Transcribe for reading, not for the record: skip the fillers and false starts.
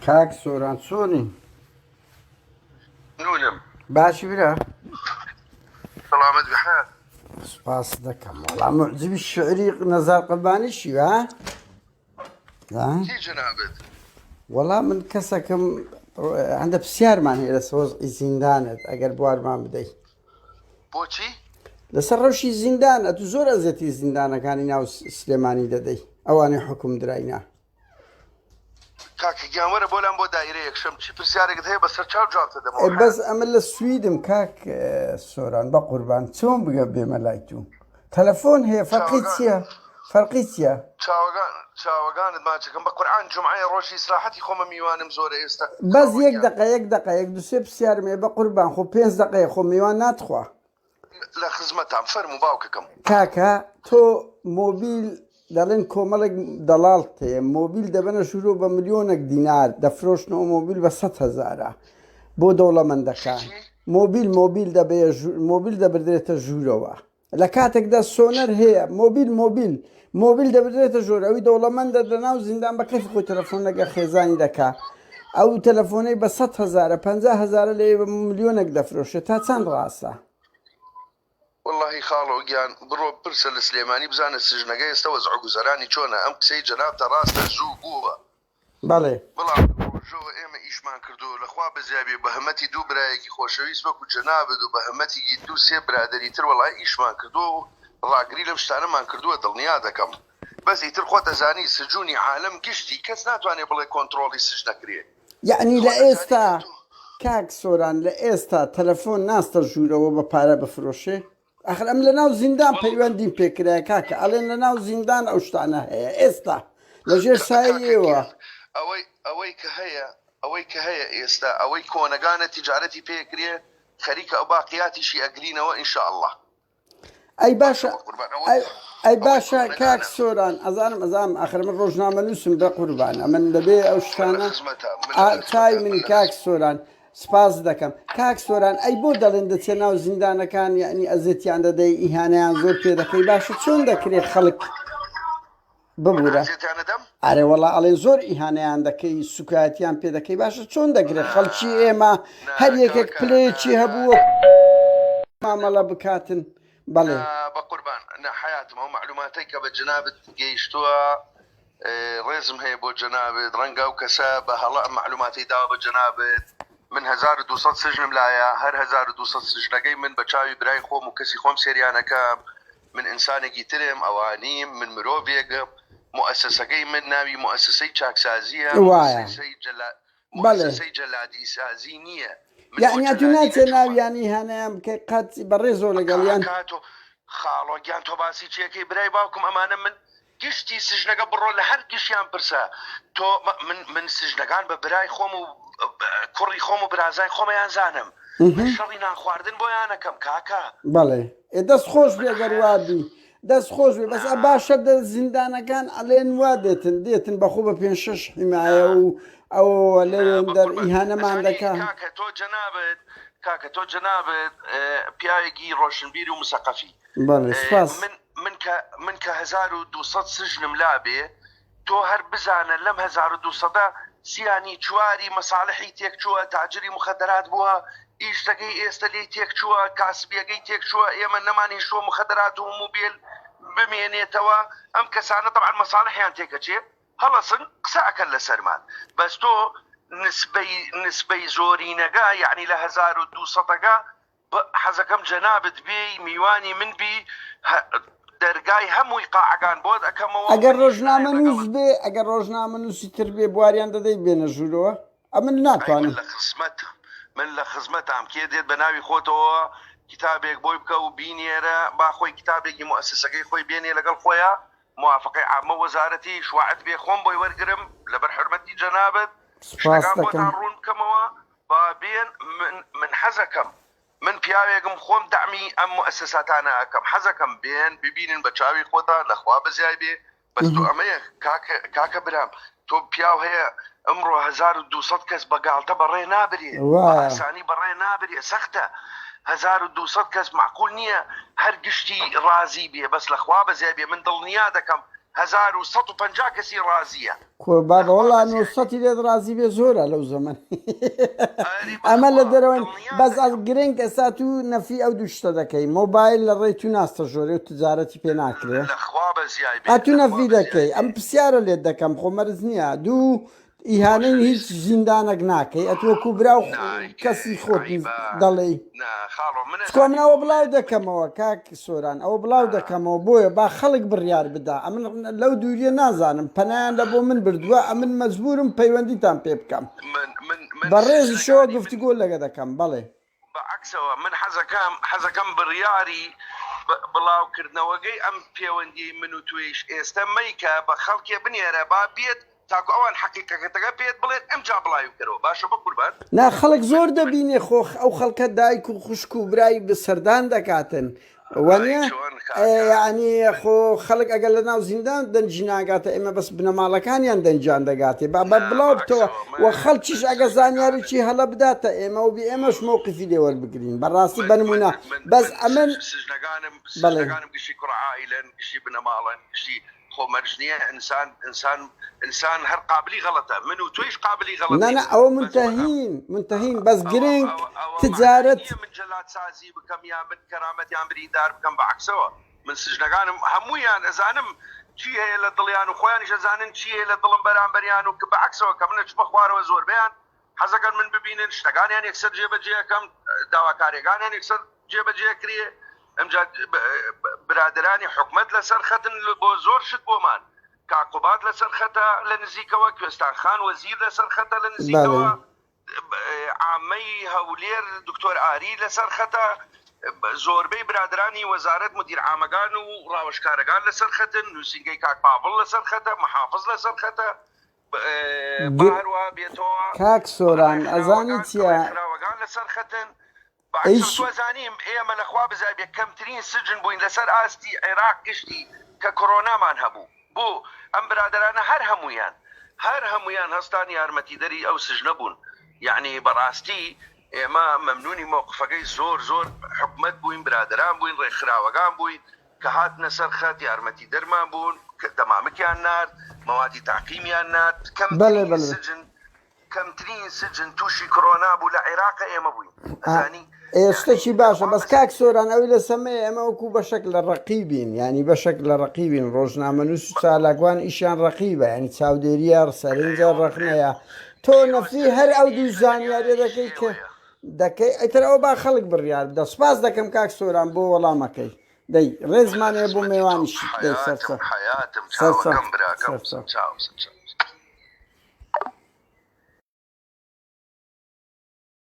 کاک سۆران چۆنی؟ نونم باشی برا؟ سلامت بحال. سپاس دەکەم. وەڵام معجبی شعری نەزار قەبانیشی ها؟ چی جنابت؟ وەڵام من کەسێکم هەندە پرسیارمان هەیە لە سۆزی زیندانت ئەگەر بوارمان بدەیت. بۆچی؟ لەسەر ڕەوشی زیندانە تو زۆر ئەزەتی زیندانەکانی ناو سلێمانی دەدەی ئەوانەی حکم دراینا. کاکە گیانوەرە بۆلام بۆ دایرە یەکشەم چی پرسیارێکت هەیە بەسەر چاو جوابتە دەمەوە. بەس ئەمە لە سویدم کاک سۆران بە قوربان چۆن بگە بێمە لای تو تەلەفۆن هەیە فەرقی چییە؟ فەرقی چییە؟ چاوەگانت ماچەکەم بە قورئان جومعەیە ڕۆژی ئیسراحەتی خۆمە میوانم زۆرە ئێستا. بەس یەک دقە یەک دوسێ پرسیارم هەیە بە قوربان خۆ 5 دقەیە خۆ میوان ناتخوا. لە خزمەتام فەرموو باوکەکەم. کاکە تۆ مۆبیل دەڵێن کۆمەڵێک دەڵاڵت هەیە مۆبیل دەبەنە ژوورۆ بە ملیۆنێک دینار دەفرۆشنەوە مۆبیل بە 100,000 بۆ دەوڵەمەندەکان مۆبیل مۆبیل دەبردرێتە ژوورەوە لە کاتێکدا سۆنەر هەیە مۆبیل دەبردرێتە ژۆر ئەوی دەوڵەمەندە لەناو زیندان بە کەفی خۆی تەلەفۆن لەگە خێزانی دەکا ئەو تەلەفۆنەی بە 100,000 50,000 لێ بە ملیۆنێک دەفرۆشێت تا چەند ڕاستە؟ واللهی خاڵۆ گیان بڕۆ پرسە لە سلێمانی بزانە سژنەکە ئێستا وەزع گوزەرانی چۆنە ئەم قسەی جەنابتە ڕاستە زوو بووە. بەڵێ بەڵام ڕۆژەوە ئێمە ئیشمان کردو لەخوا بەزیابێ بە هەمەتی دوو برایەکی خۆشەویست وەکو جەنابت و بە هەمەتیگی دوو سێ برادەری تر وەڵای ئیشمان کردو و ڕاگری لەم شتانەمان کردووە دڵنیا دەکەم. بەس ئیتر خۆ دەزانی سجوونی عالەم گشتی کەس ناتوانێت بڵێ کۆنتڕۆڵی سژنەکرێ. یعنی لە ئێستا کاک سۆران لە ئێستا تەلەفۆن ناستە ژوورەوە بە پارە بفرۆشێ؟ ئەخر ئەم لە ناو زیندان پەیوەندیم پێکرای کاکە ئەڵێن لە ناو زیندان ئەو شتانە هەیە ئێستا لەژێر سایەوە ئەوەی کە هەیە ئێستا ئەوەی کۆنەگانە تیجارەتی پێکرێ خەریکە ئەو باقیاتیشی ئەگرینەوە ئینشاءالله. ئەی باشە کاک سۆران ئەزانم ئەخر من ڕۆژنامە نووسم بە قوربانە من دەبێ ئەو شتانە چای من کاک سۆران سپاس دەکەم کاک سۆران ئەی بۆ دەڵێن دەچێ ناو زیندانەکان یعنی ئەزێتیان دەدەی ئیهانەیان زۆر پێ دەکەی باشە چۆن دەکرێت خەڵک ببوورە ئارێ وەڵا ئەڵێن زۆر ئیهانەیان دەکەی سوکایەتیان پێ دەکەی باشە چۆن دەکرێت خەڵکی ئێمە هەر یەکێک پلەیەکی هەبووە مامەڵە بکاتن بەڵێ بە قوربان حیاتم ئەو معلوماتەی کە بە جەنابت گەیشتووە ڕێزم هەیە بۆ جەنابت ڕەنگە ئەو کەسە بە هەڵە معلوماتی داوە بە جەنابت من 1200 سژنم لایە هەر 1200 سژنەکەی من بە چاوی برای خۆم و کەسی خۆم سێریانەکەم من ئینسانێکی ترم ئەوانیم من مرۆڤێکم مؤسسەکەی من ناوی مؤسسەی چاکسازیە مؤسسەی جەلادی سازی نییە یعنی تو ناچێ ناویانی هەنیان بکەی قەت بەڕێ زۆر لەگەڵیان خاڵۆگیان تۆ باسی چیەکەی برای باوکم ئەمانە من گشتی سژنەکە بڕۆ لە هەر گشتیان پرسە تۆ من سژنەکان بە برای خۆم و کوڕی خۆم و برازای خۆمەیان زانم شەڕی ناخواردن بۆیانەکەم کاکە بەڵێ دەست خۆش بێگەر وابی دەست خۆش بێ بەس باشە دە زیندانەکان ئەڵێن وا دێتن بەخۆ بە 5-6 حیمایە و ئەو لەوێن دەر ئیهانەمان دەکات کاکە تۆ جەنابت پیاوێکی ڕۆشنبیر و مسەقەفی من کە 1200 سژنم لابێ تۆ هەر بزانە لەم 1200 سیانی چواری مەساڵحی تێکچووە تاجری مخەدەرات بووە ئیشتەکەی ئێستا لێی تێکچووە کاسبیەکەی تێکچووە ئێمە نەمانی شۆ مخەدەرات و موبیل بمێنێتەوە ئەم کەسانە طبعا مەساڵحیان تێکەچێ هەڵەسن قسە ئەکەن لە سەرمان بەس تۆ نسبەی زۆرینەگە یعنی لە 1200گە حەزەکەم جەنابت بێ میوانی من بی دەرگای هەمووی قاعگان بۆت ئەەکەمەوە ئەگەر ڕۆژنامە نووس بێ ئەگەر ڕۆژنامە نووسی تر بێ بواریان دەدەی بێنە ژوورەوە ئەمن ناتوانم من لە خزمەتام کێ دێت بە ناوی خۆتەوە کتابێک بۆی بکە و بینێرە با خۆی کتابێکی مؤسسەکەی خۆی بێنێ لەگەڵ خۆیان موافقی عامە وەزارەتی شواعت بێ خۆم بۆی وەرگرم لەبەر حرمەتی جەنابەت شتەکان بۆتان ڕوون بکەمەوە با بێن من حەزەکەم من پیاوێکم خۆم دەعمی ئەم مؤسساتانە ئەەکەم حەزەکەم بێن ببینن بە چاوی خۆتان لەخوا بەزیای بێ بەس تۆ ئەمەیە کاکە برام تۆ پیاو هەیە ئەمڕۆ 1200 کەس بەگاڵتە بەڕێ نابرێ ئاسانی بەڕێ نابرێ سەختە 1200 کەس معقول نییە هەر گشتی ڕازی بێ بەس لەخوا بەزیای بێ من دڵنیا دەکەم 1150 کەسی ڕازیە بابا وڵا نوسەتی لێت ڕازی بێ زۆرە لەو زەمن ئەمە لە دەرەوەن بەس گرنگ ئێستا تو نەفی ئەو دوو شتە دەکەی مۆبایل لە ڕێی تو ناستە ژۆرێ و تجارەتی پێ ناکرێ تو نەفی دەکەی ئەم پرسیارە لێت دەکەم خۆ مەرز نییە دوو ئیهانەی هیچ زیندانێک ناکەی ئەتوەکو برا و کەسی خۆت دەڵێ منەوە بڵاو دەکەمەوە کاک سۆران ئەوە بڵاو دەکەمەوە بۆیە با خەڵک بڕیار بدا ئەمن لەو دووریە نازانم پەنایان لە بۆ من بردووە ئەمن مەجبورم پەیوەندیتان پێ بکەم بە ڕێزی شەوە گفتوگۆ لەگە دەکەم بەڵێ بەعکسەوە من حەزەکەم بڕیاری بڵاوکردنەوەگەی ئەم پەیوەندی من و توێش ئێستا مەیکە بە خەڵکێ بنێرە با بێت تاکو ئەوان حەقیقەتەکە پێت بڵێت ئەمجا بڵاوی بکەرەوە باشە بە قوربان نا خەڵک زۆر دەبینێ خۆ ئەو خەڵکە دایک و خوشک و برای بەسەردان دەکاتن وانە یعنی خۆ خەڵک ئەگەر لە ناو زیندان دەنجی ناگاتە ئێمە بەس بنەماڵەکانیان دەنجان دەگاتێ با بڵاو بتەوە و خەڵکیش ئەگە زانیاریی هەڵە بداتە ئێمە و بێ ئێمەش مووقفی لێوەربگرین بەڕاستی بنمونە بەس ئەمن سژنەکانم گشتی کوڕعائیلەن گشتی بنەماڵن گشتی خۆمەرجنیە ئینسان هەر قابلی غەڵەتە من و تویش قابلی غەڵەت نه ئەوە منتهین بەس گرنگ تجارەت من جەلات سازی بکەم یان من کەرامەتیان بریندار بکەم بەعکسەوە من سژنەکانم هەموویان ئەزانم چی هەیە لە دڵیان و خۆیانیش ئەزانن چی هەیە لە دڵم بەرامبەریان و کە بەعکسەوە کە منە چمە خوارەوە زۆربیان حەزەکەن من ببینن شتەکانیان یەکسەر جێبەجێەکەم داواکاریەکانیان یەکسەر جێبەجێ کرێ ئەمجا برادرانی حکومت لەسەر خەتن بۆ زۆر شت بۆمان کاکوبات لەسەر خەتە لە نزیکەوە کوێستان خان وەزیر لەسەر خەتە لە نزیکەوە عامەی هەولێر دکتۆر ئاری لەسەر خەتە زۆربەی برادرانی وەزارەت مدیر عامەکان و ڕاوەشکارەکان لەسەر خەتن نووسینگەی کاک پاڤڵ لەسەر خەتە محافظ لەسەر خەتە باروە بێتەوە کاک سۆران ئەزانی چییە لەسەر خەتن زانیم ئێمە لەخوا بزای کەمترین سجن بووین لەسەر ئاستی عێراق گشتی کە کۆرۆنامان هەبوو بۆ ئەم برادرانە هەر هەمویان هەستان یارمەتیدەری ئەو سژنە بوون یعنی بەڕاستی ئێمە مەمنونی مووقفەکەی زۆر حکومت بووین برادران بووین ڕێکخراوەکان بووین کە هاتنە سەر خەت یارمەتی دەرمان بوون دەمامکیان نرد مەوادی تاقیمیان نرد کەمترین سجن تووشی کۆرۆنا بوو لە عێراق ئێمە بووین ئەزانی ئێستاچی باشە بەس کاک سۆران ئەوی لە سەمەیە ئەمە وەکو بەشێک لە ڕەقیبین ینی بەشێک لە ڕەقیبین ڕۆژنامەنووس و چالاکوان ئیشیان ڕەقیبە ینی چاودێریە سەرنجە ڕەخنەیە تۆ نەفی هەر ئەو دوو زانیاریە دەکەی کە دەکەی ئەتر ئەوە با خەڵک بڕیار بدە سپاس دەکەم کاک سۆران بۆ وەڵامەکەی دەی ڕێزمانەیە بۆ میێوانیشی دەی سەرسە